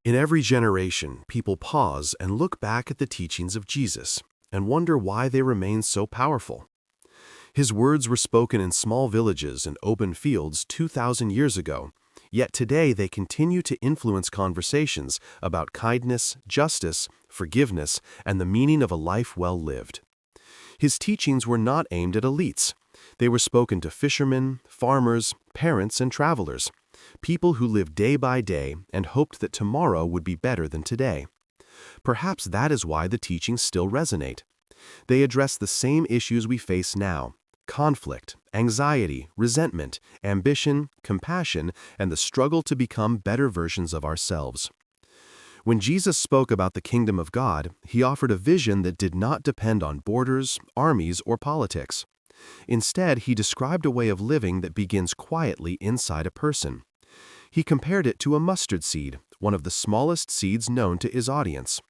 In every generation, people pause and look back at the teachings of Jesus and wonder why they remain so powerful. His words were spoken in small villages and open fields 2,000 years ago, yet today they continue to influence conversations about kindness, justice, forgiveness, and the meaning of a life well lived. His teachings were not aimed at elites. They were spoken to fishermen, farmers, parents, and travelers, people who lived day by day and hoped that tomorrow would be better than today. Perhaps that is why the teachings still resonate. They address the same issues we face now: conflict, anxiety, resentment, ambition, compassion, and the struggle to become better versions of ourselves. When Jesus spoke about the kingdom of God, he offered a vision that did not depend on borders, armies, or politics. Instead, he described a way of living that begins quietly inside a person. He compared it to a mustard seed, one of the smallest seeds known to his audience.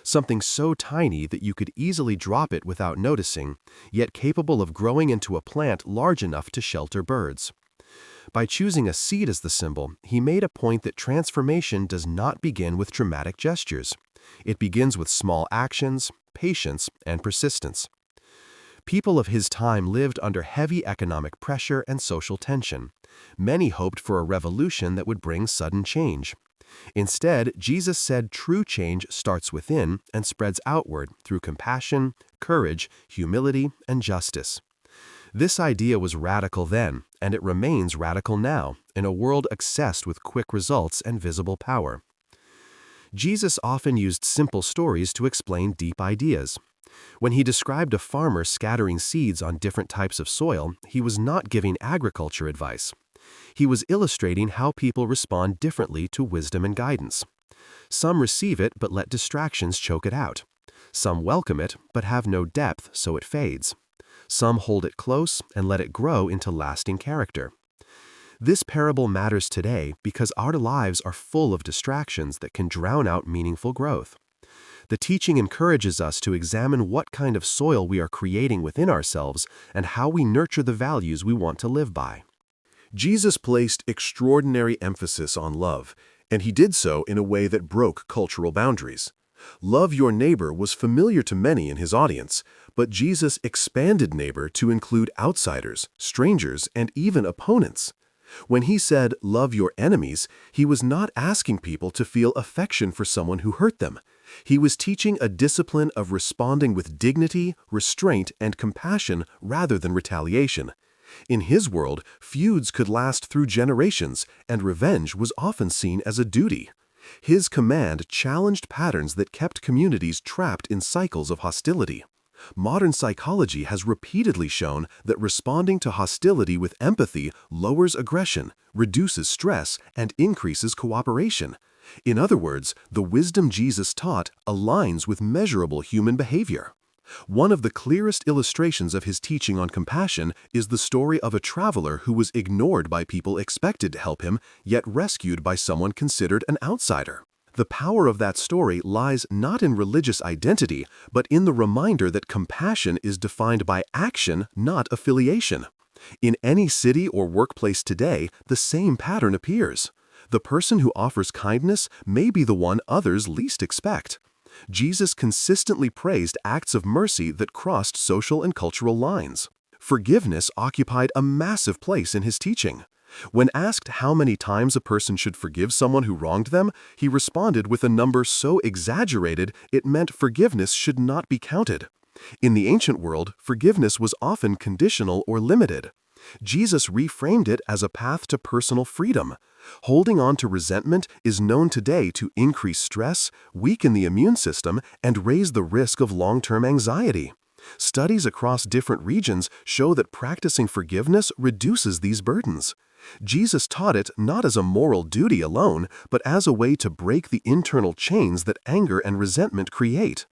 Something so tiny that you could easily drop it without noticing, yet capable of growing into a plant large enough to shelter birds. By choosing a seed as the symbol, he made a point that transformation does not begin with dramatic gestures. It begins with small actions, patience, and persistence. People of his time lived under heavy economic pressure and social tension. Many hoped for a revolution that would bring sudden change. Instead, Jesus said true change starts within and spreads outward through compassion, courage, humility, and justice. This idea was radical then, and it remains radical now, in a world obsessed with quick results and visible power. Jesus often used simple stories to explain deep ideas. When he described a farmer scattering seeds on different types of soil, he was not giving agriculture advice. He was illustrating how people respond differently to wisdom and guidance. Some receive it but let distractions choke it out. Some welcome it but have no depth, so it fades. Some hold it close and let it grow into lasting character. This parable matters today because our lives are full of distractions that can drown out meaningful growth. The teaching encourages us to examine what kind of soil we are creating within ourselves and how we nurture the values we want to live by. Jesus placed extraordinary emphasis on love, and he did so in a way that broke cultural boundaries. Love your neighbor was familiar to many in his audience, but Jesus expanded neighbor to include outsiders, strangers, and even opponents. When he said, "Love your enemies," he was not asking people to feel affection for someone who hurt them. He was teaching a discipline of responding with dignity, restraint, and compassion rather than retaliation. In his world, feuds could last through generations, and revenge was often seen as a duty. His command challenged patterns that kept communities trapped in cycles of hostility. Modern psychology has repeatedly shown that responding to hostility with empathy lowers aggression, reduces stress, and increases cooperation. In other words, the wisdom Jesus taught aligns with measurable human behavior. One of the clearest illustrations of his teaching on compassion is the story of a traveler who was ignored by people expected to help him, yet rescued by someone considered an outsider. The power of that story lies not in religious identity, but in the reminder that compassion is defined by action, not affiliation. In any city or workplace today, the same pattern appears. The person who offers kindness may be the one others least expect. Jesus consistently praised acts of mercy that crossed social and cultural lines. Forgiveness occupied a massive place in his teaching. When asked how many times a person should forgive someone who wronged them, he responded with a number so exaggerated it meant forgiveness should not be counted. In the ancient world, forgiveness was often conditional or limited. Jesus reframed it as a path to personal freedom. Holding on to resentment is known today to increase stress, weaken the immune system, and raise the risk of long-term anxiety. Studies across different regions show that practicing forgiveness reduces these burdens. Jesus taught it not as a moral duty alone, but as a way to break the internal chains that anger and resentment create.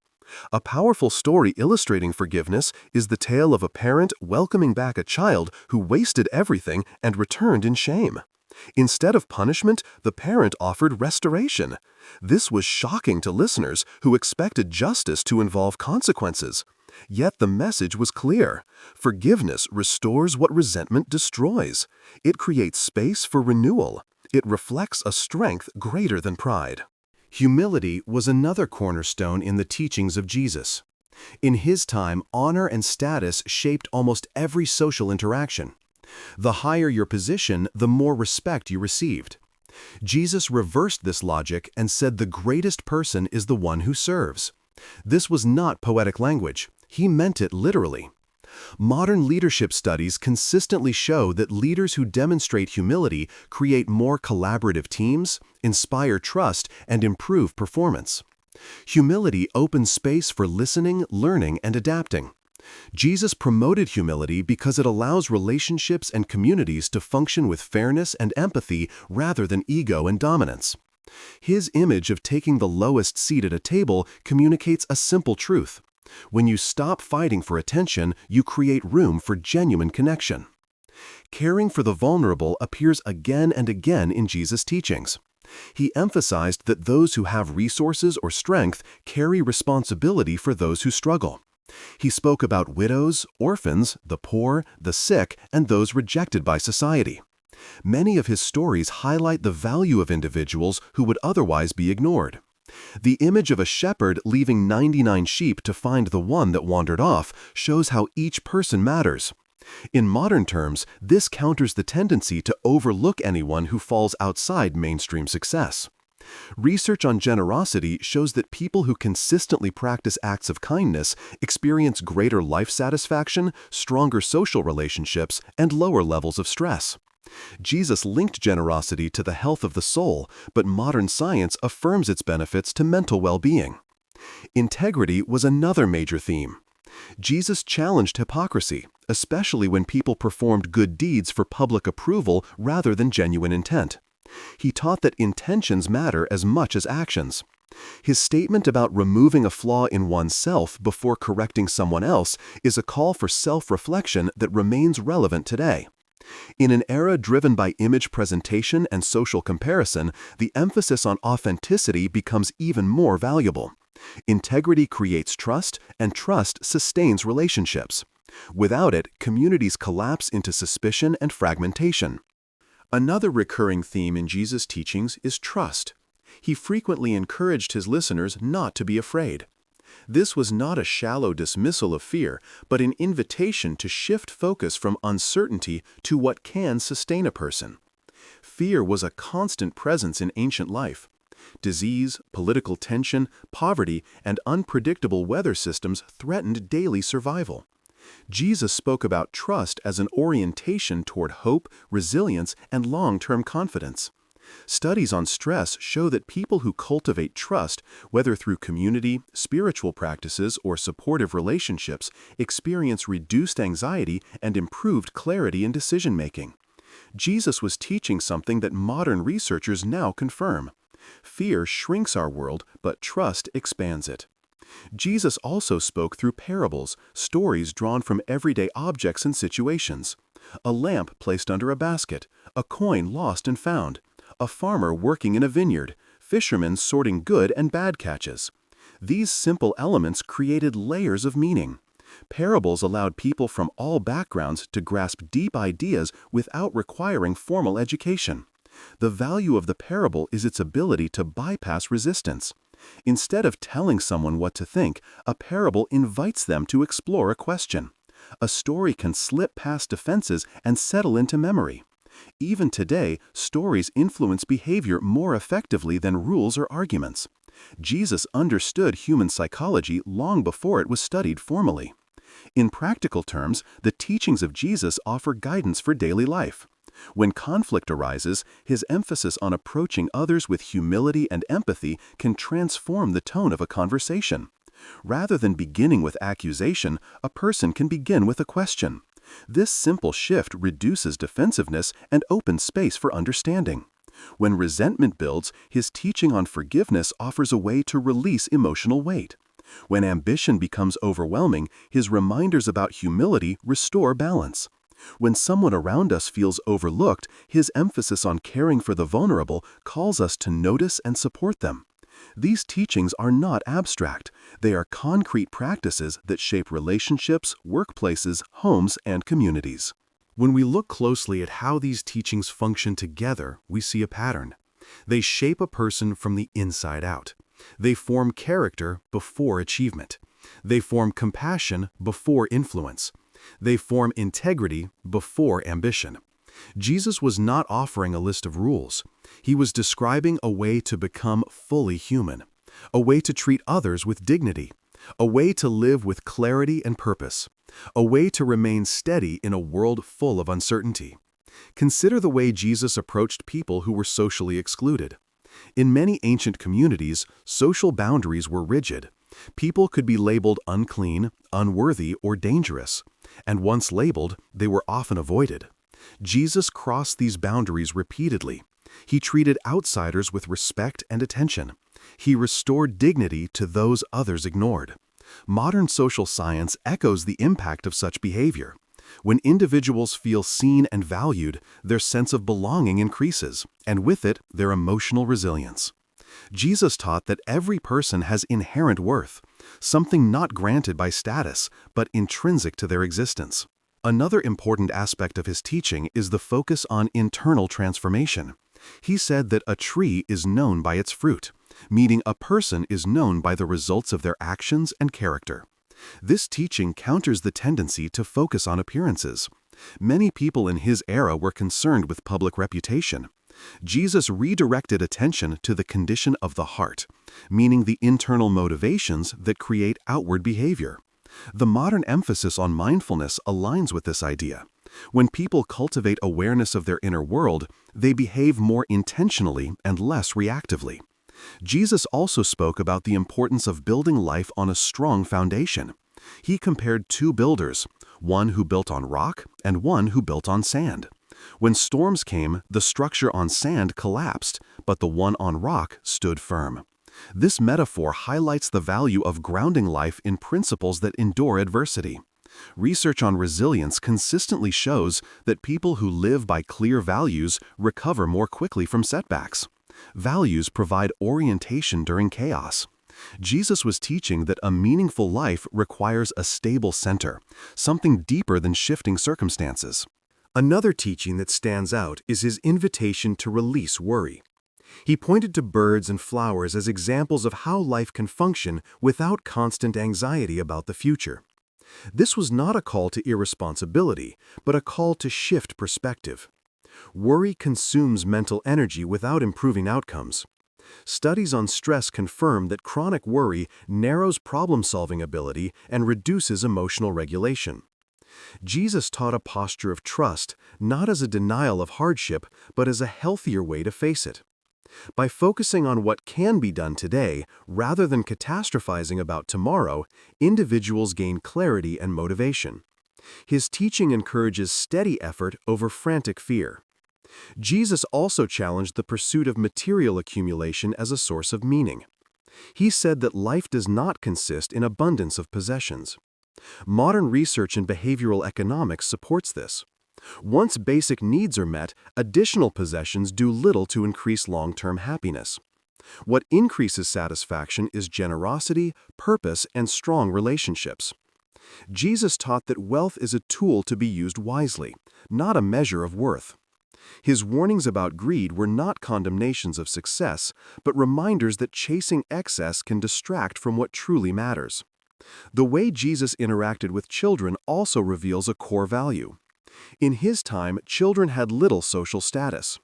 A powerful story illustrating forgiveness is the tale of a parent welcoming back a child who wasted everything and returned in shame. Instead of punishment, the parent offered restoration. This was shocking to listeners who expected justice to involve consequences. Yet the message was clear. Forgiveness restores what resentment destroys. It creates space for renewal. It reflects a strength greater than pride. Humility was another cornerstone in the teachings of Jesus. In his time, honor and status shaped almost every social interaction. The higher your position, the more respect you received. Jesus reversed this logic and said the greatest person is the one who serves. This was not poetic language. He meant it literally. Modern leadership studies consistently show that leaders who demonstrate humility create more collaborative teams, inspire trust, and improve performance. Humility opens space for listening, learning, and adapting. Jesus promoted humility because it allows relationships and communities to function with fairness and empathy rather than ego and dominance. His image of taking the lowest seat at a table communicates a simple truth. When you stop fighting for attention, you create room for genuine connection. Caring for the vulnerable appears again and again in Jesus' teachings. He emphasized that those who have resources or strength carry responsibility for those who struggle. He spoke about widows, orphans, the poor, the sick, and those rejected by society. Many of his stories highlight the value of individuals who would otherwise be ignored. The image of a shepherd leaving 99 sheep to find the one that wandered off shows how each person matters. In modern terms, this counters the tendency to overlook anyone who falls outside mainstream success. Research on generosity shows that people who consistently practice acts of kindness experience greater life satisfaction, stronger social relationships, and lower levels of stress. Jesus linked generosity to the health of the soul, but modern science affirms its benefits to mental well-being. Integrity was another major theme. Jesus challenged hypocrisy, especially when people performed good deeds for public approval rather than genuine intent. He taught that intentions matter as much as actions. His statement about removing a flaw in oneself before correcting someone else is a call for self-reflection that remains relevant today. In an era driven by image presentation and social comparison, the emphasis on authenticity becomes even more valuable. Integrity creates trust, and trust sustains relationships. Without it, communities collapse into suspicion and fragmentation. Another recurring theme in Jesus' teachings is trust. He frequently encouraged his listeners not to be afraid. This was not a shallow dismissal of fear, but an invitation to shift focus from uncertainty to what can sustain a person. Fear was a constant presence in ancient life. Disease, political tension, poverty, and unpredictable weather systems threatened daily survival. Jesus spoke about trust as an orientation toward hope, resilience, and long-term confidence. Studies on stress show that people who cultivate trust, whether through community, spiritual practices, or supportive relationships, experience reduced anxiety and improved clarity in decision-making. Jesus was teaching something that modern researchers now confirm. Fear shrinks our world, but trust expands it. Jesus also spoke through parables, stories drawn from everyday objects and situations. A lamp placed under a basket, a coin lost and found, a farmer working in a vineyard, fishermen sorting good and bad catches. These simple elements created layers of meaning. Parables allowed people from all backgrounds to grasp deep ideas without requiring formal education. The value of the parable is its ability to bypass resistance. Instead of telling someone what to think, a parable invites them to explore a question. A story can slip past defenses and settle into memory. Even today, stories influence behavior more effectively than rules or arguments. Jesus understood human psychology long before it was studied formally. In practical terms, the teachings of Jesus offer guidance for daily life. When conflict arises, his emphasis on approaching others with humility and empathy can transform the tone of a conversation. Rather than beginning with accusation, a person can begin with a question. This simple shift reduces defensiveness and opens space for understanding. When resentment builds, his teaching on forgiveness offers a way to release emotional weight. When ambition becomes overwhelming, his reminders about humility restore balance. When someone around us feels overlooked, his emphasis on caring for the vulnerable calls us to notice and support them. These teachings are not abstract. They are concrete practices that shape relationships, workplaces, homes, and communities. When we look closely at how these teachings function together, we see a pattern. They shape a person from the inside out. They form character before achievement. They form compassion before influence. They form integrity before ambition. Jesus was not offering a list of rules. He was describing a way to become fully human, a way to treat others with dignity, a way to live with clarity and purpose, a way to remain steady in a world full of uncertainty. Consider the way Jesus approached people who were socially excluded. In many ancient communities, social boundaries were rigid. People could be labeled unclean, unworthy, or dangerous, and once labeled, they were often avoided. Jesus crossed these boundaries repeatedly. He treated outsiders with respect and attention. He restored dignity to those others ignored. Modern social science echoes the impact of such behavior. When individuals feel seen and valued, their sense of belonging increases, and with it, their emotional resilience. Jesus taught that every person has inherent worth, something not granted by status, but intrinsic to their existence. Another important aspect of his teaching is the focus on internal transformation. He said that a tree is known by its fruit, meaning a person is known by the results of their actions and character. This teaching counters the tendency to focus on appearances. Many people in his era were concerned with public reputation. Jesus redirected attention to the condition of the heart, meaning the internal motivations that create outward behavior. The modern emphasis on mindfulness aligns with this idea. When people cultivate awareness of their inner world, they behave more intentionally and less reactively. Jesus also spoke about the importance of building life on a strong foundation. He compared two builders, one who built on rock and one who built on sand. When storms came, the structure on sand collapsed, but the one on rock stood firm. This metaphor highlights the value of grounding life in principles that endure adversity. Research on resilience consistently shows that people who live by clear values recover more quickly from setbacks. Values provide orientation during chaos. Jesus was teaching that a meaningful life requires a stable center, something deeper than shifting circumstances. Another teaching that stands out is his invitation to release worry. He pointed to birds and flowers as examples of how life can function without constant anxiety about the future. This was not a call to irresponsibility, but a call to shift perspective. Worry consumes mental energy without improving outcomes. Studies on stress confirm that chronic worry narrows problem-solving ability and reduces emotional regulation. Jesus taught a posture of trust, not as a denial of hardship, but as a healthier way to face it. By focusing on what can be done today, rather than catastrophizing about tomorrow, individuals gain clarity and motivation. His teaching encourages steady effort over frantic fear. Jesus also challenged the pursuit of material accumulation as a source of meaning. He said that life does not consist in abundance of possessions. Modern research in behavioral economics supports this. Once basic needs are met, additional possessions do little to increase long-term happiness. What increases satisfaction is generosity, purpose, and strong relationships. Jesus taught that wealth is a tool to be used wisely, not a measure of worth. His warnings about greed were not condemnations of success, but reminders that chasing excess can distract from what truly matters. The way Jesus interacted with children also reveals a core value. In his time, children had little social status.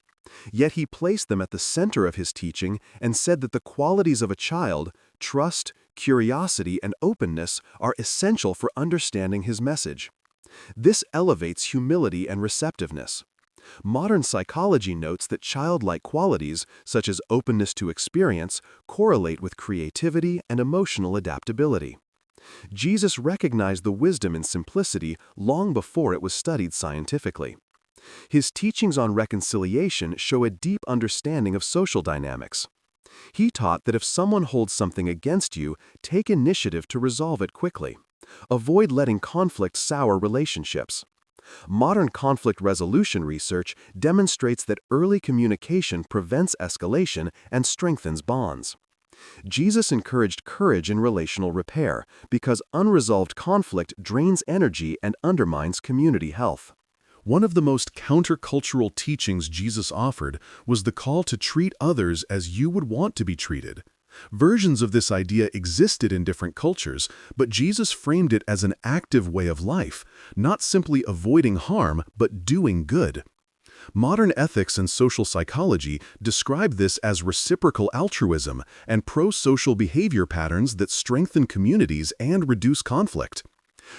Yet he placed them at the center of his teaching and said that the qualities of a child, trust, curiosity, and openness, are essential for understanding his message. This elevates humility and receptiveness. Modern psychology notes that childlike qualities, such as openness to experience, correlate with creativity and emotional adaptability. Jesus recognized the wisdom in simplicity long before it was studied scientifically. His teachings on reconciliation show a deep understanding of social dynamics. He taught that if someone holds something against you, take initiative to resolve it quickly. Avoid letting conflict sour relationships. Modern conflict resolution research demonstrates that early communication prevents escalation and strengthens bonds. Jesus encouraged courage in relational repair because unresolved conflict drains energy and undermines community health. One of the most countercultural teachings Jesus offered was the call to treat others as you would want to be treated. Versions of this idea existed in different cultures, but Jesus framed it as an active way of life, not simply avoiding harm, but doing good. Modern ethics and social psychology describe this as reciprocal altruism and pro-social behavior patterns that strengthen communities and reduce conflict.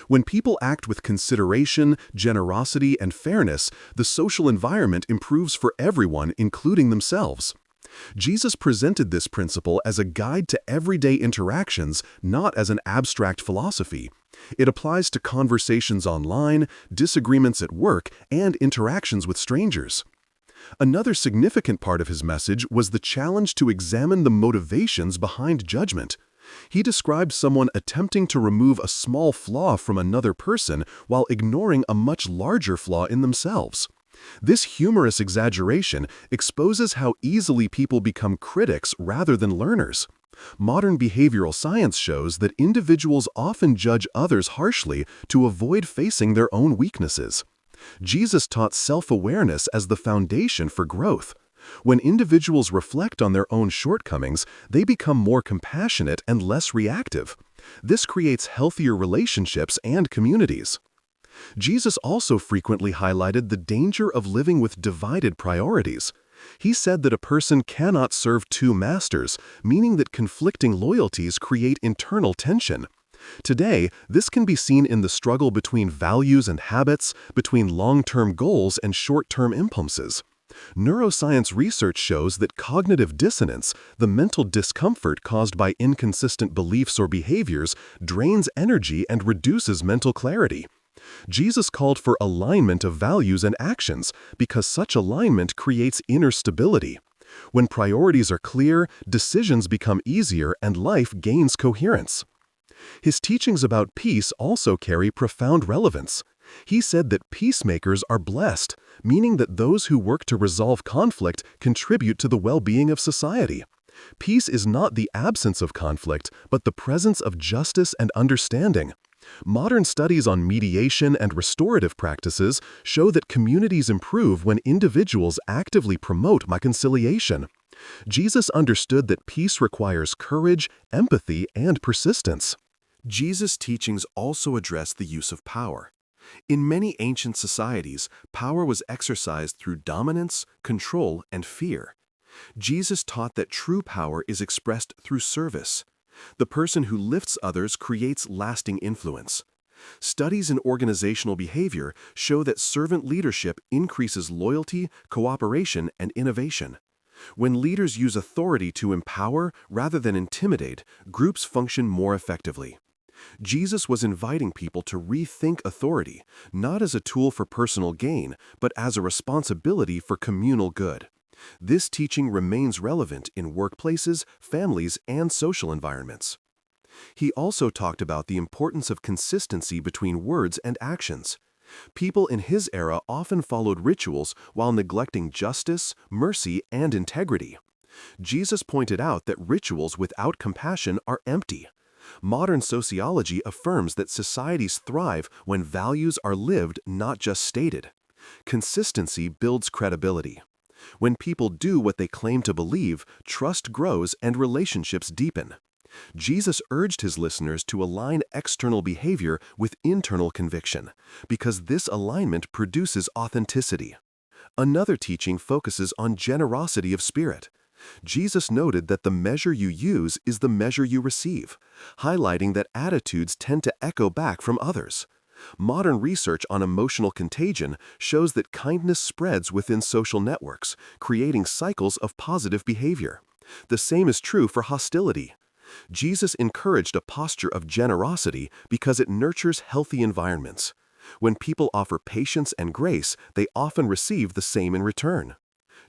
When people act with consideration, generosity, and fairness, the social environment improves for everyone, including themselves. Jesus presented this principle as a guide to everyday interactions, not as an abstract philosophy. It applies to conversations online, disagreements at work, and interactions with strangers. Another significant part of his message was the challenge to examine the motivations behind judgment. He described someone attempting to remove a small flaw from another person while ignoring a much larger flaw in themselves. This humorous exaggeration exposes how easily people become critics rather than learners. Modern behavioral science shows that individuals often judge others harshly to avoid facing their own weaknesses. Jesus taught self-awareness as the foundation for growth. When individuals reflect on their own shortcomings, they become more compassionate and less reactive. This creates healthier relationships and communities. Jesus also frequently highlighted the danger of living with divided priorities. He said that a person cannot serve two masters, meaning that conflicting loyalties create internal tension. Today, this can be seen in the struggle between values and habits, between long-term goals and short-term impulses. Neuroscience research shows that cognitive dissonance, the mental discomfort caused by inconsistent beliefs or behaviors, drains energy and reduces mental clarity. Jesus called for alignment of values and actions because such alignment creates inner stability. When priorities are clear, decisions become easier and life gains coherence. His teachings about peace also carry profound relevance. He said that peacemakers are blessed, meaning that those who work to resolve conflict contribute to the well-being of society. Peace is not the absence of conflict, but the presence of justice and understanding. Modern studies on mediation and restorative practices show that communities improve when individuals actively promote reconciliation. Jesus understood that peace requires courage, empathy, and persistence. Jesus' teachings also address the use of power. In many ancient societies, power was exercised through dominance, control, and fear. Jesus taught that true power is expressed through service. The person who lifts others creates lasting influence. Studies in organizational behavior show that servant leadership increases loyalty, cooperation, and innovation. When leaders use authority to empower rather than intimidate, groups function more effectively. Jesus was inviting people to rethink authority, not as a tool for personal gain, but as a responsibility for communal good. This teaching remains relevant in workplaces, families, and social environments. He also talked about the importance of consistency between words and actions. People in his era often followed rituals while neglecting justice, mercy, and integrity. Jesus pointed out that rituals without compassion are empty. Modern sociology affirms that societies thrive when values are lived, not just stated. Consistency builds credibility. When people do what they claim to believe, trust grows and relationships deepen. Jesus urged his listeners to align external behavior with internal conviction, because this alignment produces authenticity. Another teaching focuses on generosity of spirit. Jesus noted that the measure you use is the measure you receive, highlighting that attitudes tend to echo back from others. Modern research on emotional contagion shows that kindness spreads within social networks, creating cycles of positive behavior. The same is true for hostility. Jesus encouraged a posture of generosity because it nurtures healthy environments. When people offer patience and grace, they often receive the same in return.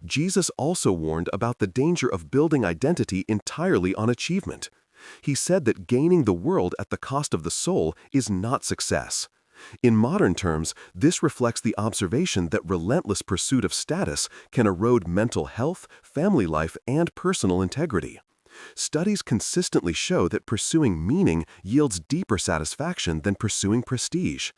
Jesus also warned about the danger of building identity entirely on achievement. He said that gaining the world at the cost of the soul is not success. In modern terms, this reflects the observation that relentless pursuit of status can erode mental health, family life, and personal integrity. Studies consistently show that pursuing meaning yields deeper satisfaction than pursuing prestige.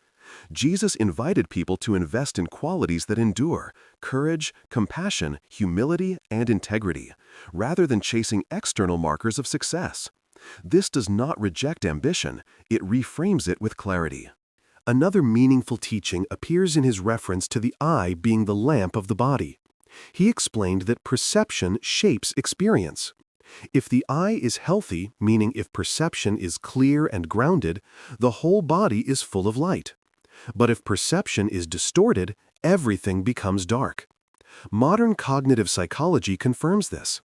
Jesus invited people to invest in qualities that endure: courage, compassion, humility, and integrity, rather than chasing external markers of success. This does not reject ambition, it reframes it with clarity. Another meaningful teaching appears in his reference to the eye being the lamp of the body. He explained that perception shapes experience. If the eye is healthy, meaning if perception is clear and grounded, the whole body is full of light. But if perception is distorted, everything becomes dark. Modern cognitive psychology confirms this.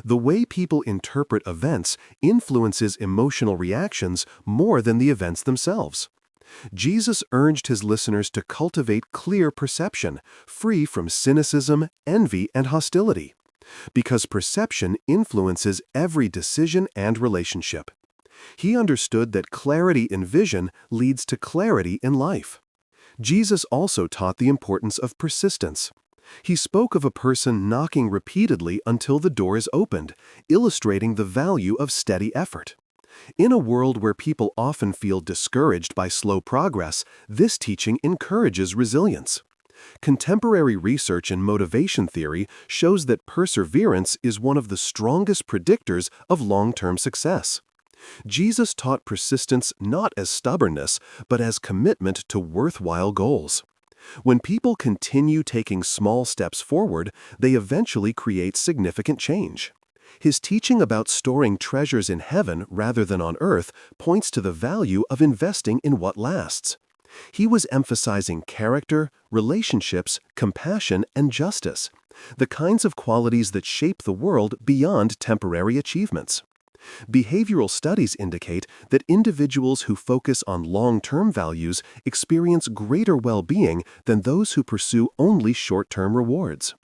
The way people interpret events influences emotional reactions more than the events themselves. Jesus urged his listeners to cultivate clear perception, free from cynicism, envy, and hostility, because perception influences every decision and relationship. He understood that clarity in vision leads to clarity in life. Jesus also taught the importance of persistence. He spoke of a person knocking repeatedly until the door is opened, illustrating the value of steady effort. In a world where people often feel discouraged by slow progress, this teaching encourages resilience. Contemporary research in motivation theory shows that perseverance is one of the strongest predictors of long-term success. Jesus taught persistence not as stubbornness, but as commitment to worthwhile goals. When people continue taking small steps forward, they eventually create significant change. His teaching about storing treasures in heaven rather than on earth points to the value of investing in what lasts. He was emphasizing character, relationships, compassion, and justice, the kinds of qualities that shape the world beyond temporary achievements. Behavioral studies indicate that individuals who focus on long-term values experience greater well-being than those who pursue only short-term rewards.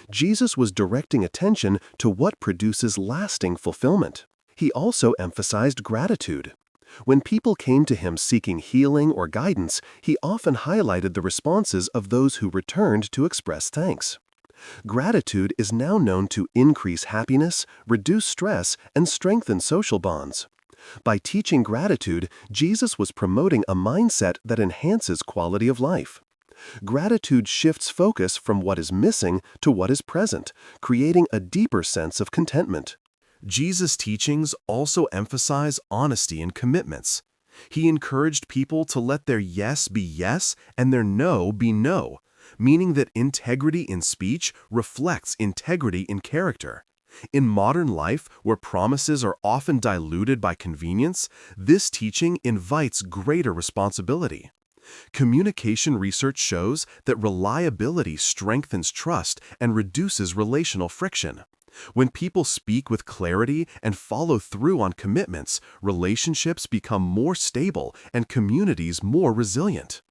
Jesus was directing attention to what produces lasting fulfillment. He also emphasized gratitude. When people came to him seeking healing or guidance, he often highlighted the responses of those who returned to express thanks. Gratitude is now known to increase happiness, reduce stress, and strengthen social bonds. By teaching gratitude, Jesus was promoting a mindset that enhances quality of life. Gratitude shifts focus from what is missing to what is present, creating a deeper sense of contentment. Jesus' teachings also emphasize honesty and commitments. He encouraged people to let their yes be yes and their no be no, meaning that integrity in speech reflects integrity in character. In modern life, where promises are often diluted by convenience, this teaching invites greater responsibility. Communication research shows that reliability strengthens trust and reduces relational friction. When people speak with clarity and follow through on commitments, relationships become more stable and communities more resilient.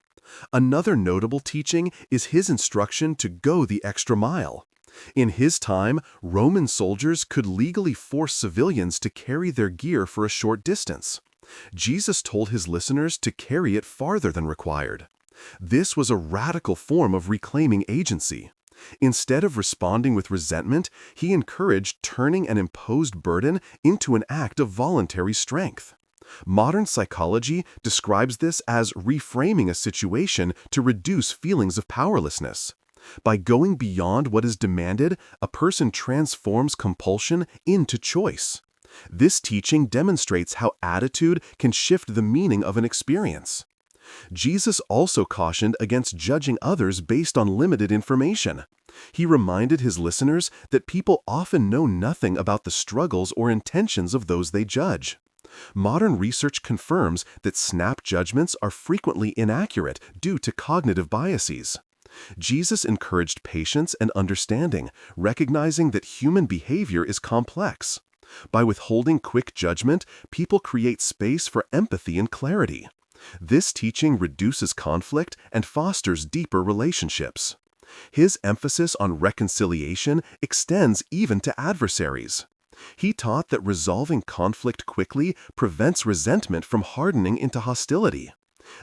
Another notable teaching is his instruction to go the extra mile. In his time, Roman soldiers could legally force civilians to carry their gear for a short distance. Jesus told his listeners to carry it farther than required. This was a radical form of reclaiming agency. Instead of responding with resentment, he encouraged turning an imposed burden into an act of voluntary strength. Modern psychology describes this as reframing a situation to reduce feelings of powerlessness. By going beyond what is demanded, a person transforms compulsion into choice. This teaching demonstrates how attitude can shift the meaning of an experience. Jesus also cautioned against judging others based on limited information. He reminded his listeners that people often know nothing about the struggles or intentions of those they judge. Modern research confirms that snap judgments are frequently inaccurate due to cognitive biases. Jesus encouraged patience and understanding, recognizing that human behavior is complex. By withholding quick judgment, people create space for empathy and clarity. This teaching reduces conflict and fosters deeper relationships. His emphasis on reconciliation extends even to adversaries. He taught that resolving conflict quickly prevents resentment from hardening into hostility.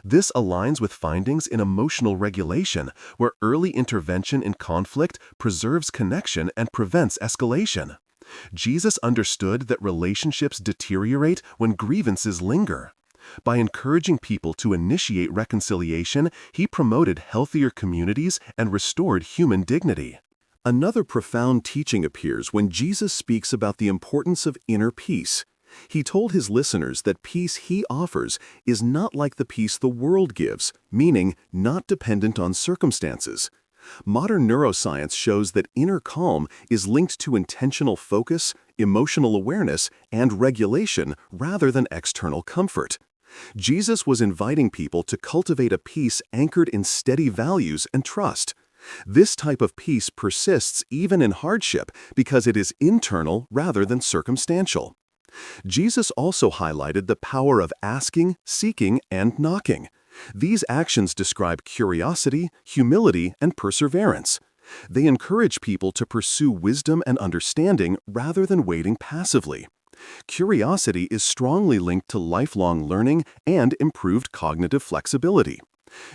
This aligns with findings in emotional regulation, where early intervention in conflict preserves connection and prevents escalation. Jesus understood that relationships deteriorate when grievances linger. By encouraging people to initiate reconciliation, he promoted healthier communities and restored human dignity. Another profound teaching appears when Jesus speaks about the importance of inner peace. He told his listeners that peace he offers is not like the peace the world gives, meaning not dependent on circumstances. Modern neuroscience shows that inner calm is linked to intentional focus, emotional awareness, and regulation rather than external comfort. Jesus was inviting people to cultivate a peace anchored in steady values and trust. This type of peace persists even in hardship because it is internal rather than circumstantial. Jesus also highlighted the power of asking, seeking, and knocking. These actions describe curiosity, humility, and perseverance. They encourage people to pursue wisdom and understanding rather than waiting passively. Curiosity is strongly linked to lifelong learning and improved cognitive flexibility.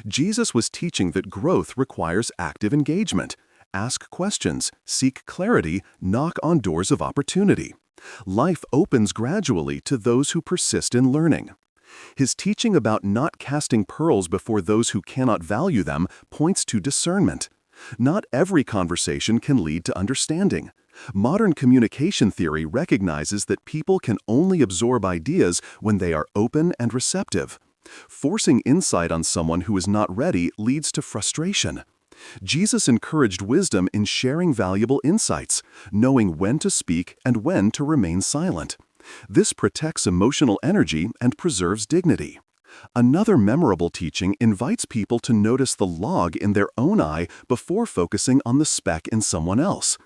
Jesus was teaching that growth requires active engagement. Ask questions, seek clarity, knock on doors of opportunity. Life opens gradually to those who persist in learning. His teaching about not casting pearls before those who cannot value them points to discernment. Not every conversation can lead to understanding. Modern communication theory recognizes that people can only absorb ideas when they are open and receptive. Forcing insight on someone who is not ready leads to frustration. Jesus encouraged wisdom in sharing valuable insights, knowing when to speak and when to remain silent. This protects emotional energy and preserves dignity. Another memorable teaching invites people to notice the log in their own eye before focusing on the speck in someone else.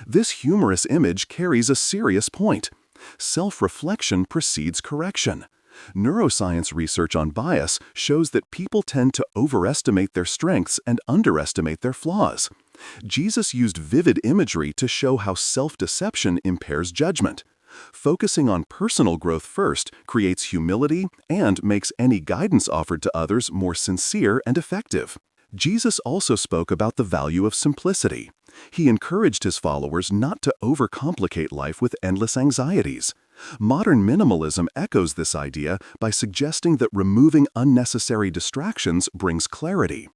This humorous image carries a serious point. Self-reflection precedes correction. Neuroscience research on bias shows that people tend to overestimate their strengths and underestimate their flaws. Jesus used vivid imagery to show how self-deception impairs judgment. Focusing on personal growth first creates humility and makes any guidance offered to others more sincere and effective. Jesus also spoke about the value of simplicity. He encouraged his followers not to overcomplicate life with endless anxieties. Modern minimalism echoes this idea by suggesting that removing unnecessary distractions brings clarity.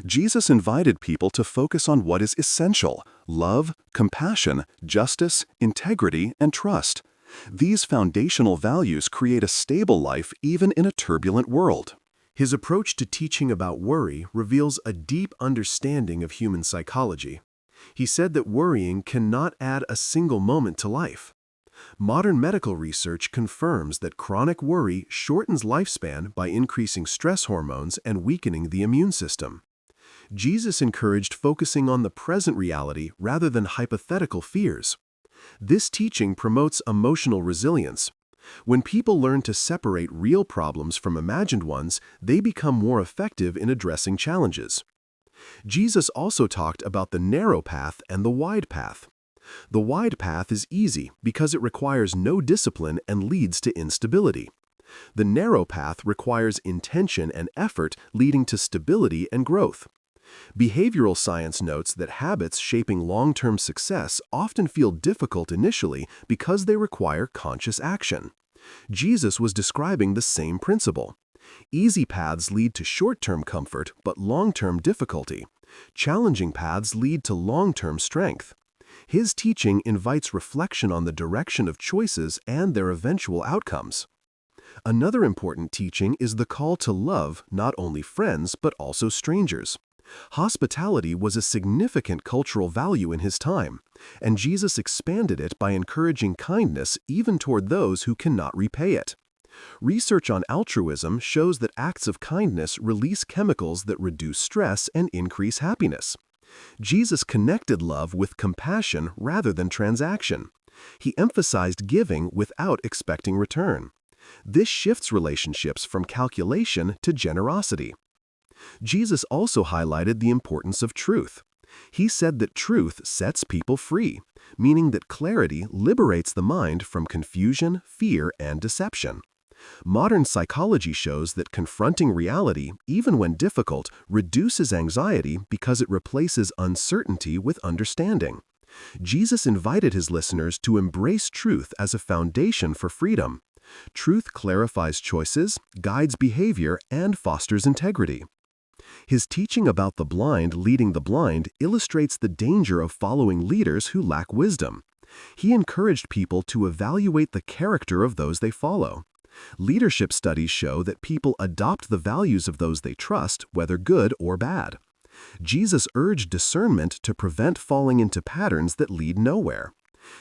Jesus invited people to focus on what is essential: love, compassion, justice, integrity, and trust. These foundational values create a stable life even in a turbulent world. His approach to teaching about worry reveals a deep understanding of human psychology. He said that worrying cannot add a single moment to life. Modern medical research confirms that chronic worry shortens lifespan by increasing stress hormones and weakening the immune system. Jesus encouraged focusing on the present reality rather than hypothetical fears. This teaching promotes emotional resilience. When people learn to separate real problems from imagined ones, they become more effective in addressing challenges. Jesus also talked about the narrow path and the wide path. The wide path is easy because it requires no discipline and leads to instability. The narrow path requires intention and effort, leading to stability and growth. Behavioral science notes that habits shaping long-term success often feel difficult initially because they require conscious action. Jesus was describing the same principle. Easy paths lead to short-term comfort but long-term difficulty. Challenging paths lead to long-term strength. His teaching invites reflection on the direction of choices and their eventual outcomes. Another important teaching is the call to love not only friends but also strangers. Hospitality was a significant cultural value in his time, and Jesus expanded it by encouraging kindness even toward those who cannot repay it. Research on altruism shows that acts of kindness release chemicals that reduce stress and increase happiness. Jesus connected love with compassion rather than transaction. He emphasized giving without expecting return. This shifts relationships from calculation to generosity. Jesus also highlighted the importance of truth. He said that truth sets people free, meaning that clarity liberates the mind from confusion, fear, and deception. Modern psychology shows that confronting reality, even when difficult, reduces anxiety because it replaces uncertainty with understanding. Jesus invited his listeners to embrace truth as a foundation for freedom. Truth clarifies choices, guides behavior, and fosters integrity. His teaching about the blind leading the blind illustrates the danger of following leaders who lack wisdom. He encouraged people to evaluate the character of those they follow. Leadership studies show that people adopt the values of those they trust, whether good or bad. Jesus urged discernment to prevent falling into patterns that lead nowhere.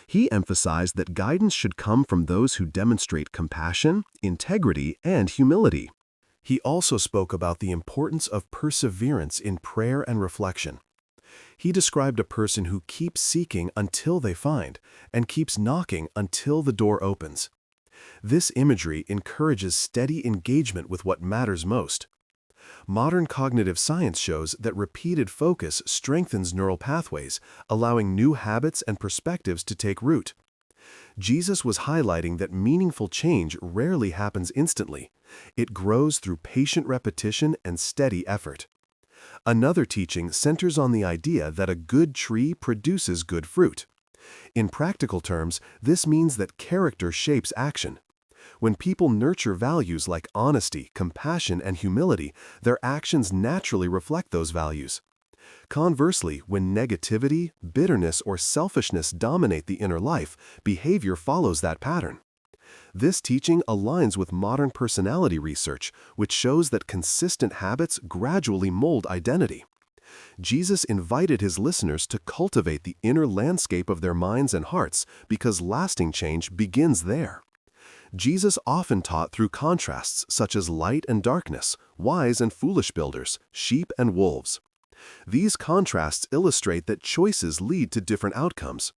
He emphasized that guidance should come from those who demonstrate compassion, integrity, and humility. He also spoke about the importance of perseverance in prayer and reflection. He described a person who keeps seeking until they find, and keeps knocking until the door opens. This imagery encourages steady engagement with what matters most. Modern cognitive science shows that repeated focus strengthens neural pathways, allowing new habits and perspectives to take root. Jesus was highlighting that meaningful change rarely happens instantly. It grows through patient repetition and steady effort. Another teaching centers on the idea that a good tree produces good fruit. In practical terms, this means that character shapes action. When people nurture values like honesty, compassion, and humility, their actions naturally reflect those values. Conversely, when negativity, bitterness, or selfishness dominate the inner life, behavior follows that pattern. This teaching aligns with modern personality research, which shows that consistent habits gradually mold identity. Jesus invited his listeners to cultivate the inner landscape of their minds and hearts because lasting change begins there. Jesus often taught through contrasts such as light and darkness, wise and foolish builders, sheep and wolves. These contrasts illustrate that choices lead to different outcomes.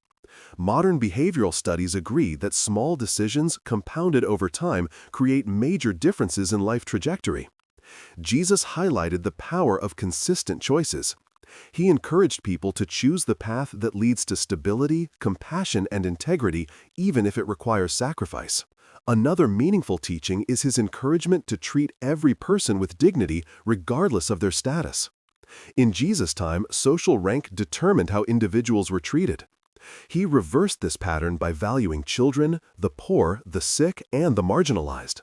Modern behavioral studies agree that small decisions compounded over time create major differences in life trajectory. Jesus highlighted the power of consistent choices. He encouraged people to choose the path that leads to stability, compassion, and integrity, even if it requires sacrifice. Another meaningful teaching is his encouragement to treat every person with dignity regardless of their status. In Jesus' time, social rank determined how individuals were treated. He reversed this pattern by valuing children, the poor, the sick, and the marginalized.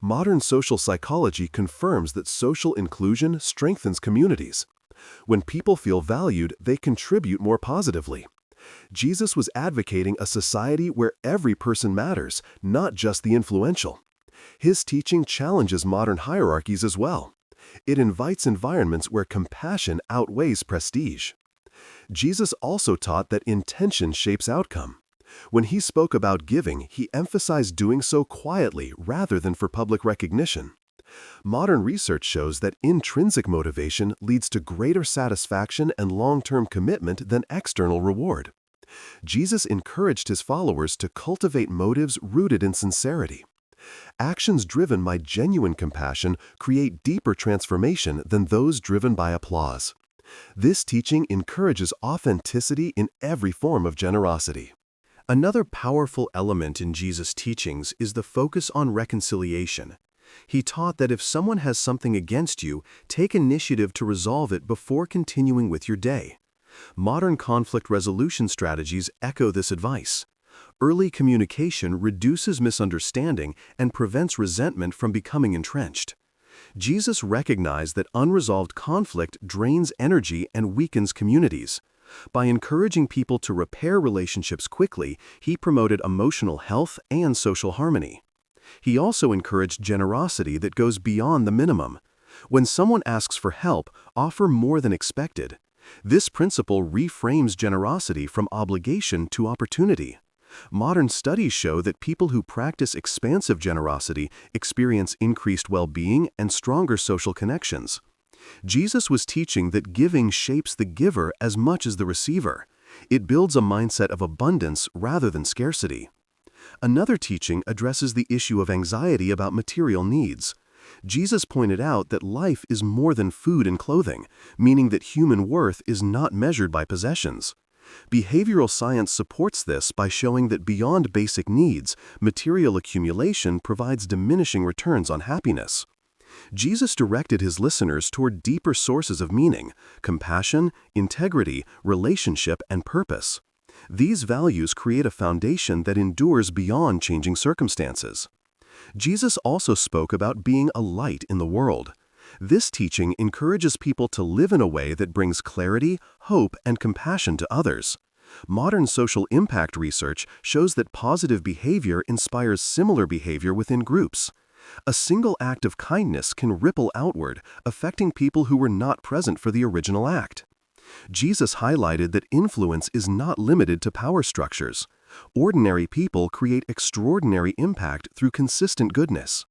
Modern social psychology confirms that social inclusion strengthens communities. When people feel valued, they contribute more positively. Jesus was advocating a society where every person matters, not just the influential. His teaching challenges modern hierarchies as well. It invites environments where compassion outweighs prestige. Jesus also taught that intention shapes outcome. When he spoke about giving, he emphasized doing so quietly rather than for public recognition. Modern research shows that intrinsic motivation leads to greater satisfaction and long-term commitment than external reward. Jesus encouraged his followers to cultivate motives rooted in sincerity. Actions driven by genuine compassion create deeper transformation than those driven by applause. This teaching encourages authenticity in every form of generosity. Another powerful element in Jesus' teachings is the focus on reconciliation. He taught that if someone has something against you, take initiative to resolve it before continuing with your day. Modern conflict resolution strategies echo this advice. Early communication reduces misunderstanding and prevents resentment from becoming entrenched. Jesus recognized that unresolved conflict drains energy and weakens communities. By encouraging people to repair relationships quickly, he promoted emotional health and social harmony. He also encouraged generosity that goes beyond the minimum. When someone asks for help, offer more than expected. This principle reframes generosity from obligation to opportunity. Modern studies show that people who practice expansive generosity experience increased well-being and stronger social connections. Jesus was teaching that giving shapes the giver as much as the receiver. It builds a mindset of abundance rather than scarcity. Another teaching addresses the issue of anxiety about material needs. Jesus pointed out that life is more than food and clothing, meaning that human worth is not measured by possessions. Behavioral science supports this by showing that beyond basic needs, material accumulation provides diminishing returns on happiness. Jesus directed his listeners toward deeper sources of meaning: compassion, integrity, relationship, and purpose. These values create a foundation that endures beyond changing circumstances. Jesus also spoke about being a light in the world. This teaching encourages people to live in a way that brings clarity, hope, and compassion to others. Modern social impact research shows that positive behavior inspires similar behavior within groups. A single act of kindness can ripple outward, affecting people who were not present for the original act. Jesus highlighted that influence is not limited to power structures. Ordinary people create extraordinary impact through consistent goodness.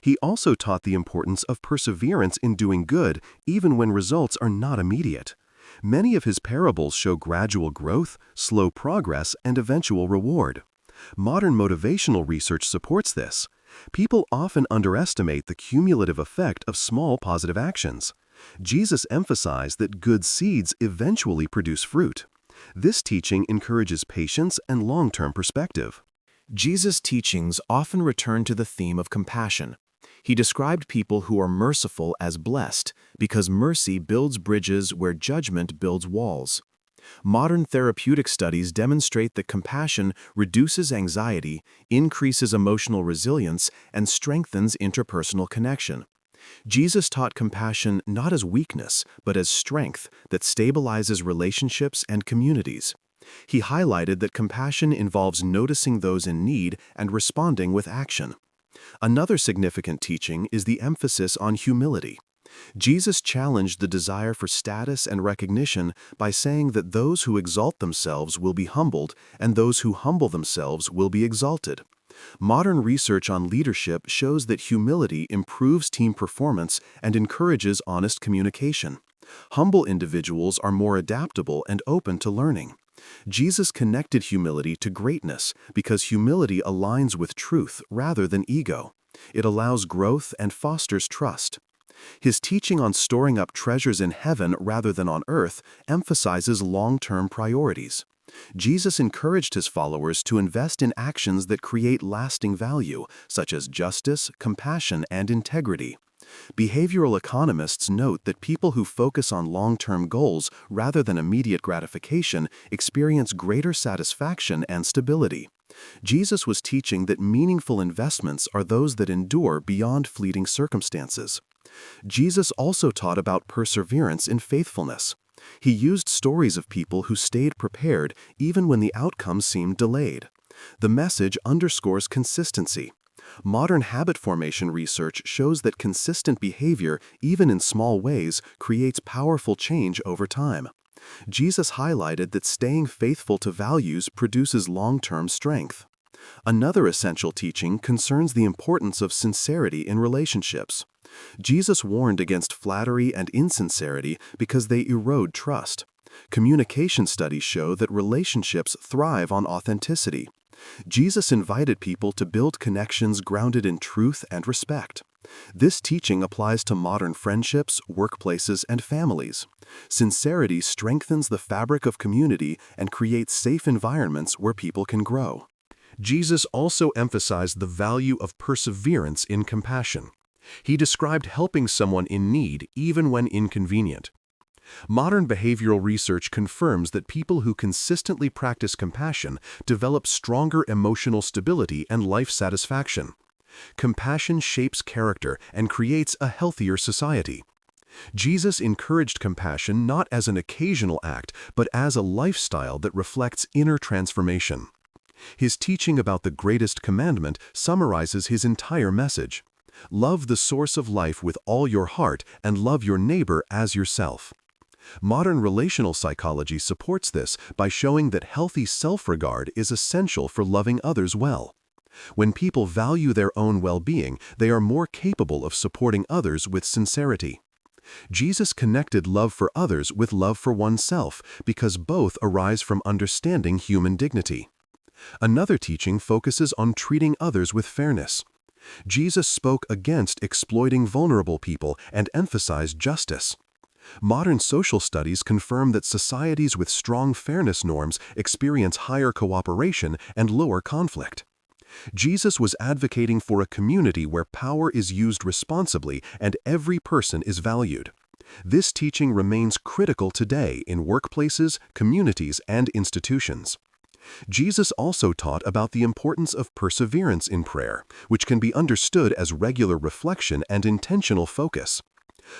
He also taught the importance of perseverance in doing good, even when results are not immediate. Many of his parables show gradual growth, slow progress, and eventual reward. Modern motivational research supports this. People often underestimate the cumulative effect of small positive actions. Jesus emphasized that good seeds eventually produce fruit. This teaching encourages patience and long-term perspective. Jesus' teachings often return to the theme of compassion. He described people who are merciful as blessed because mercy builds bridges where judgment builds walls. Modern therapeutic studies demonstrate that compassion reduces anxiety, increases emotional resilience, and strengthens interpersonal connection. Jesus taught compassion not as weakness, but as strength that stabilizes relationships and communities. He highlighted that compassion involves noticing those in need and responding with action. Another significant teaching is the emphasis on humility. Jesus challenged the desire for status and recognition by saying that those who exalt themselves will be humbled and those who humble themselves will be exalted. Modern research on leadership shows that humility improves team performance and encourages honest communication. Humble individuals are more adaptable and open to learning. Jesus connected humility to greatness because humility aligns with truth rather than ego. It allows growth and fosters trust. His teaching on storing up treasures in heaven rather than on earth emphasizes long-term priorities. Jesus encouraged his followers to invest in actions that create lasting value, such as justice, compassion, and integrity. Behavioral economists note that people who focus on long-term goals rather than immediate gratification experience greater satisfaction and stability. Jesus was teaching that meaningful investments are those that endure beyond fleeting circumstances. Jesus also taught about perseverance in faithfulness. He used stories of people who stayed prepared even when the outcome seemed delayed. The message underscores consistency. Modern habit formation research shows that consistent behavior, even in small ways, creates powerful change over time. Jesus highlighted that staying faithful to values produces long-term strength. Another essential teaching concerns the importance of sincerity in relationships. Jesus warned against flattery and insincerity because they erode trust. Communication studies show that relationships thrive on authenticity. Jesus invited people to build connections grounded in truth and respect. This teaching applies to modern friendships, workplaces, and families. Sincerity strengthens the fabric of community and creates safe environments where people can grow. Jesus also emphasized the value of perseverance in compassion. He described helping someone in need even when inconvenient. Modern behavioral research confirms that people who consistently practice compassion develop stronger emotional stability and life satisfaction. Compassion shapes character and creates a healthier society. Jesus encouraged compassion not as an occasional act, but as a lifestyle that reflects inner transformation. His teaching about the greatest commandment summarizes his entire message. Love the source of life with all your heart and love your neighbor as yourself. Modern relational psychology supports this by showing that healthy self-regard is essential for loving others well. When people value their own well-being, they are more capable of supporting others with sincerity. Jesus connected love for others with love for oneself because both arise from understanding human dignity. Another teaching focuses on treating others with fairness. Jesus spoke against exploiting vulnerable people and emphasized justice. Modern social studies confirm that societies with strong fairness norms experience higher cooperation and lower conflict. Jesus was advocating for a community where power is used responsibly and every person is valued. This teaching remains critical today in workplaces, communities, and institutions. Jesus also taught about the importance of perseverance in prayer, which can be understood as regular reflection and intentional focus.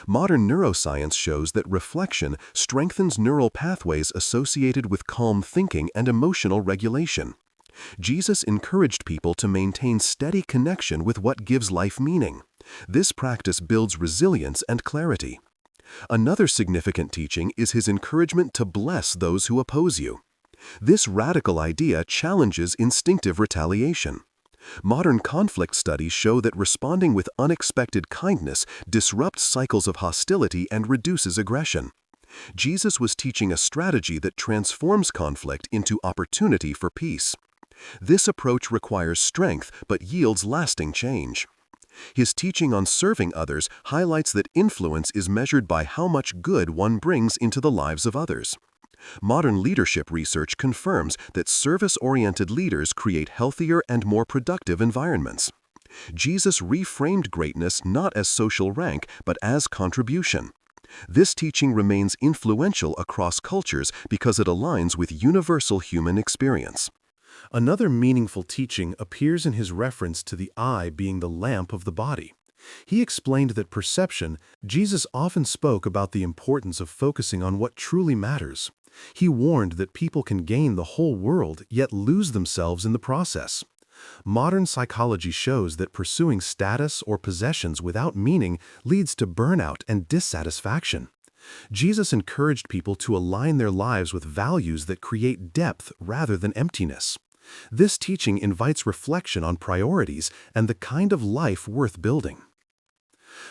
Modern neuroscience shows that reflection strengthens neural pathways associated with calm thinking and emotional regulation. Jesus encouraged people to maintain steady connection with what gives life meaning. This practice builds resilience and clarity. Another significant teaching is his encouragement to bless those who oppose you. This radical idea challenges instinctive retaliation. Modern conflict studies show that responding with unexpected kindness disrupts cycles of hostility and reduces aggression. Jesus was teaching a strategy that transforms conflict into opportunity for peace. This approach requires strength but yields lasting change. His teaching on serving others highlights that influence is measured by how much good one brings into the lives of others. Modern leadership research confirms that service-oriented leaders create healthier and more productive environments. Jesus reframed greatness not as social rank, but as contribution. This teaching remains influential across cultures because it aligns with universal human experience. Another meaningful teaching appears in his reference to the eye being the lamp of the body. He explained that perception, Jesus often spoke about the importance of focusing on what truly matters. He warned that people can gain the whole world yet lose themselves in the process. Modern psychology shows that pursuing status or possessions without meaning leads to burnout and dissatisfaction. Jesus encouraged people to align their lives with values that create depth rather than emptiness. This teaching invites reflection on priorities and the kind of life worth building.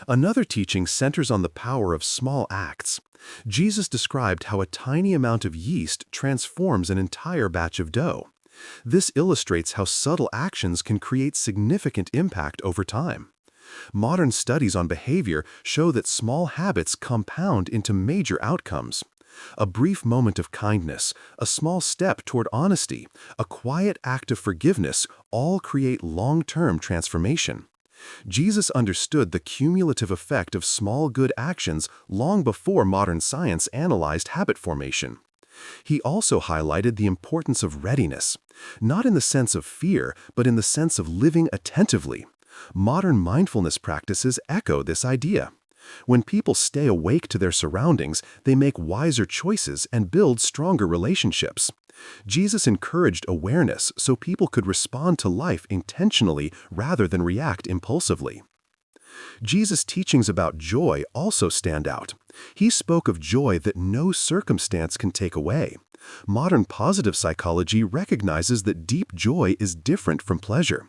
Another teaching centers on the power of small acts. Jesus described how a tiny amount of yeast transforms an entire batch of dough. This illustrates how subtle actions can create significant impact over time. Modern studies on behavior show that small habits compound into major outcomes. A brief moment of kindness, a small step toward honesty, a quiet act of forgiveness all create long-term transformation. Jesus understood the cumulative effect of small good actions long before modern science analyzed habit formation. He also highlighted the importance of readiness, not in the sense of fear, but in the sense of living attentively. Modern mindfulness practices echo this idea. When people stay awake to their surroundings, they make wiser choices and build stronger relationships. Jesus encouraged awareness so people could respond to life intentionally rather than react impulsively. Jesus' teachings about joy also stand out. He spoke of joy that no circumstance can take away. Modern positive psychology recognizes that deep joy is different from pleasure.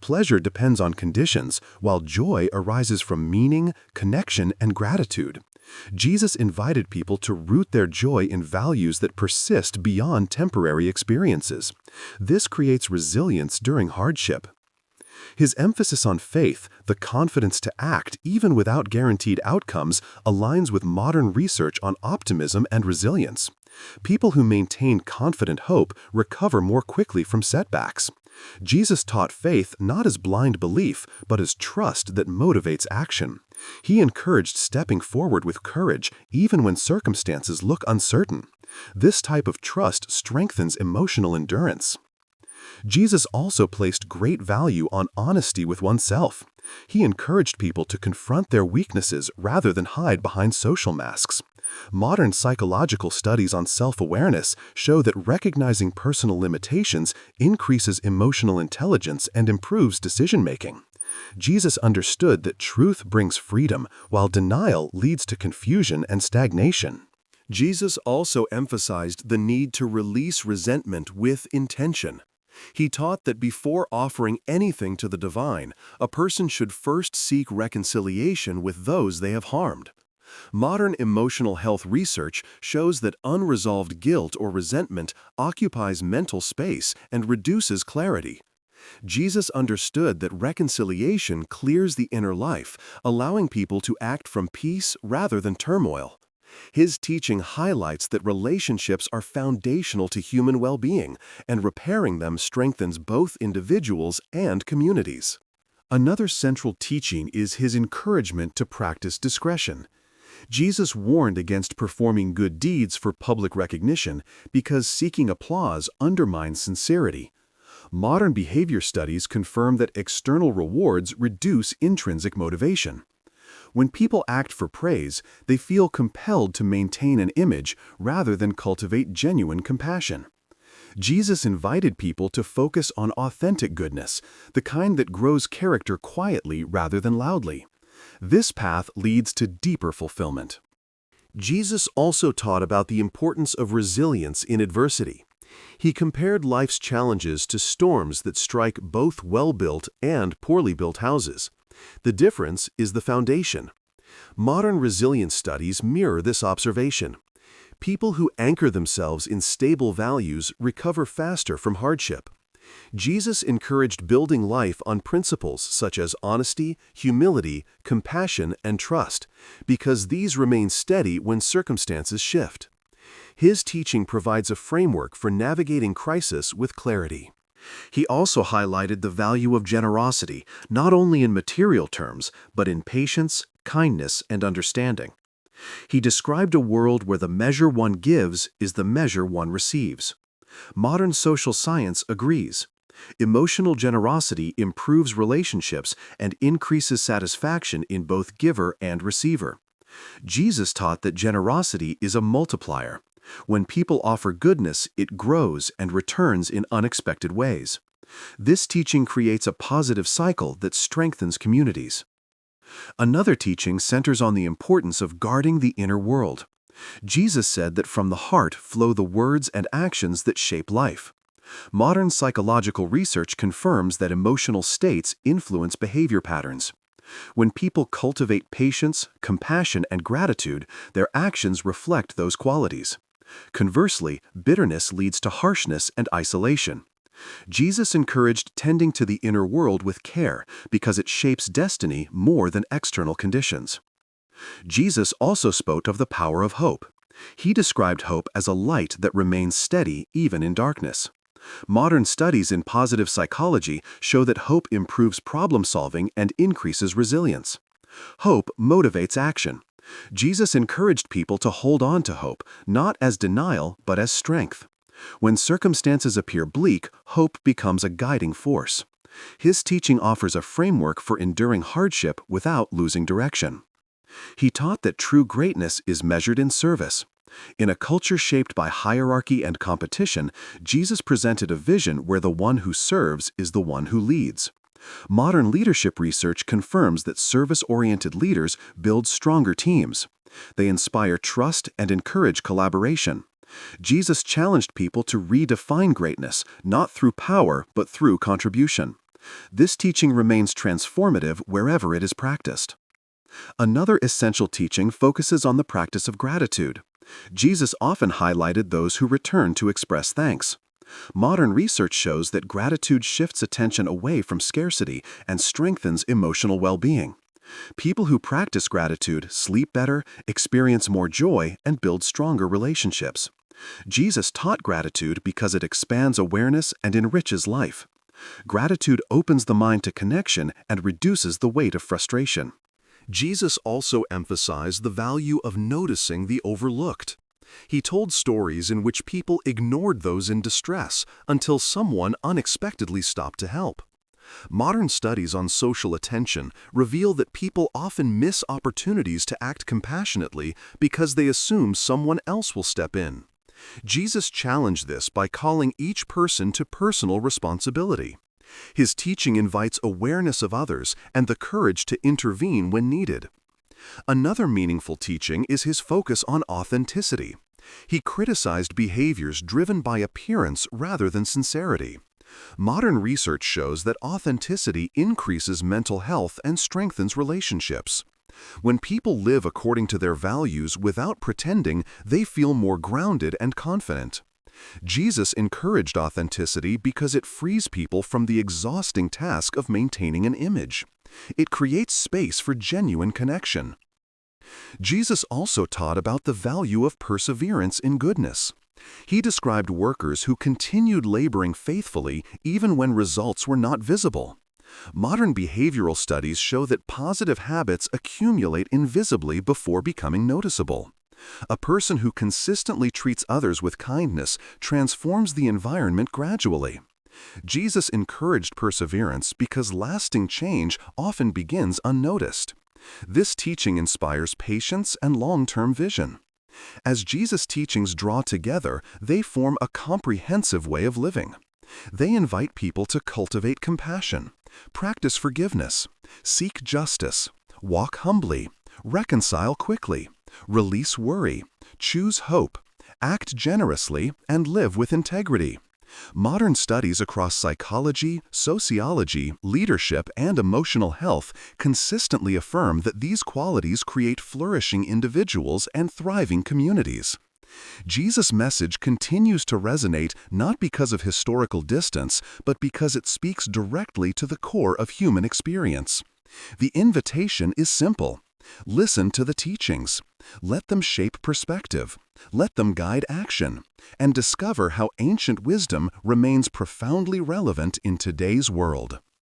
Pleasure depends on conditions, while joy arises from meaning, connection, and gratitude. Jesus invited people to root their joy in values that persist beyond temporary experiences. This creates resilience during hardship. His emphasis on faith, the confidence to act even without guaranteed outcomes, aligns with modern research on optimism and resilience. People who maintain confident hope recover more quickly from setbacks. Jesus taught faith not as blind belief, but as trust that motivates action. He encouraged stepping forward with courage, even when circumstances look uncertain. This type of trust strengthens emotional endurance. Jesus also placed great value on honesty with oneself. He encouraged people to confront their weaknesses rather than hide behind social masks. Modern psychological studies on self-awareness show that recognizing personal limitations increases emotional intelligence and improves decision-making. Jesus understood that truth brings freedom, while denial leads to confusion and stagnation. Jesus also emphasized the need to release resentment with intention. He taught that before offering anything to the divine, a person should first seek reconciliation with those they have harmed. Modern emotional health research shows that unresolved guilt or resentment occupies mental space and reduces clarity. Jesus understood that reconciliation clears the inner life, allowing people to act from peace rather than turmoil. His teaching highlights that relationships are foundational to human well-being, and repairing them strengthens both individuals and communities. Another central teaching is his encouragement to practice discretion. Jesus warned against performing good deeds for public recognition because seeking applause undermines sincerity. Modern behavior studies confirm that external rewards reduce intrinsic motivation. When people act for praise, they feel compelled to maintain an image rather than cultivate genuine compassion. Jesus invited people to focus on authentic goodness, the kind that grows character quietly rather than loudly. This path leads to deeper fulfillment. Jesus also taught about the importance of resilience in adversity. He compared life's challenges to storms that strike both well-built and poorly built houses. The difference is the foundation. Modern resilience studies mirror this observation. People who anchor themselves in stable values recover faster from hardship. Jesus encouraged building life on principles such as honesty, humility, compassion, and trust, because these remain steady when circumstances shift. His teaching provides a framework for navigating crisis with clarity. He also highlighted the value of generosity, not only in material terms, but in patience, kindness, and understanding. He described a world where the measure one gives is the measure one receives. Modern social science agrees. Emotional generosity improves relationships and increases satisfaction in both giver and receiver. Jesus taught that generosity is a multiplier. When people offer goodness, it grows and returns in unexpected ways. This teaching creates a positive cycle that strengthens communities. Another teaching centers on the importance of guarding the inner world. Jesus said that from the heart flow the words and actions that shape life. Modern psychological research confirms that emotional states influence behavior patterns. When people cultivate patience, compassion, and gratitude, their actions reflect those qualities. Conversely, bitterness leads to harshness and isolation. Jesus encouraged tending to the inner world with care because it shapes destiny more than external conditions. Jesus also spoke of the power of hope. He described hope as a light that remains steady even in darkness. Modern studies in positive psychology show that hope improves problem solving and increases resilience. Hope motivates action. Jesus encouraged people to hold on to hope, not as denial, but as strength. When circumstances appear bleak, hope becomes a guiding force. His teaching offers a framework for enduring hardship without losing direction. He taught that true greatness is measured in service. In a culture shaped by hierarchy and competition, Jesus presented a vision where the one who serves is the one who leads. Modern leadership research confirms that service-oriented leaders build stronger teams. They inspire trust and encourage collaboration. Jesus challenged people to redefine greatness, not through power, but through contribution. This teaching remains transformative wherever it is practiced. Another essential teaching focuses on the practice of gratitude. Jesus often highlighted those who return to express thanks. Modern research shows that gratitude shifts attention away from scarcity and strengthens emotional well-being. People who practice gratitude sleep better, experience more joy, and build stronger relationships. Jesus taught gratitude because it expands awareness and enriches life. Gratitude opens the mind to connection and reduces the weight of frustration. Jesus also emphasized the value of noticing the overlooked. He told stories in which people ignored those in distress until someone unexpectedly stopped to help. Modern studies on social attention reveal that people often miss opportunities to act compassionately because they assume someone else will step in. Jesus challenged this by calling each person to personal responsibility. His teaching invites awareness of others and the courage to intervene when needed. Another meaningful teaching is his focus on authenticity. He criticized behaviors driven by appearance rather than sincerity. Modern research shows that authenticity increases mental health and strengthens relationships. When people live according to their values without pretending, they feel more grounded and confident. Jesus encouraged authenticity because it frees people from the exhausting task of maintaining an image. It creates space for genuine connection. Jesus also taught about the value of perseverance in goodness. He described workers who continued laboring faithfully even when results were not visible. Modern behavioral studies show that positive habits accumulate invisibly before becoming noticeable. A person who consistently treats others with kindness transforms the environment gradually. Jesus encouraged perseverance because lasting change often begins unnoticed. This teaching inspires patience and long-term vision. As Jesus' teachings draw together, they form a comprehensive way of living. They invite people to cultivate compassion, practice forgiveness, seek justice, walk humbly, reconcile quickly, release worry, choose hope, act generously, and live with integrity. Modern studies across psychology, sociology, leadership, and emotional health consistently affirm that these qualities create flourishing individuals and thriving communities. Jesus' message continues to resonate not because of historical distance, but because it speaks directly to the core of human experience. The invitation is simple. Listen to the teachings. Let them shape perspective. Let them guide action. And discover how ancient wisdom remains profoundly relevant in today's world.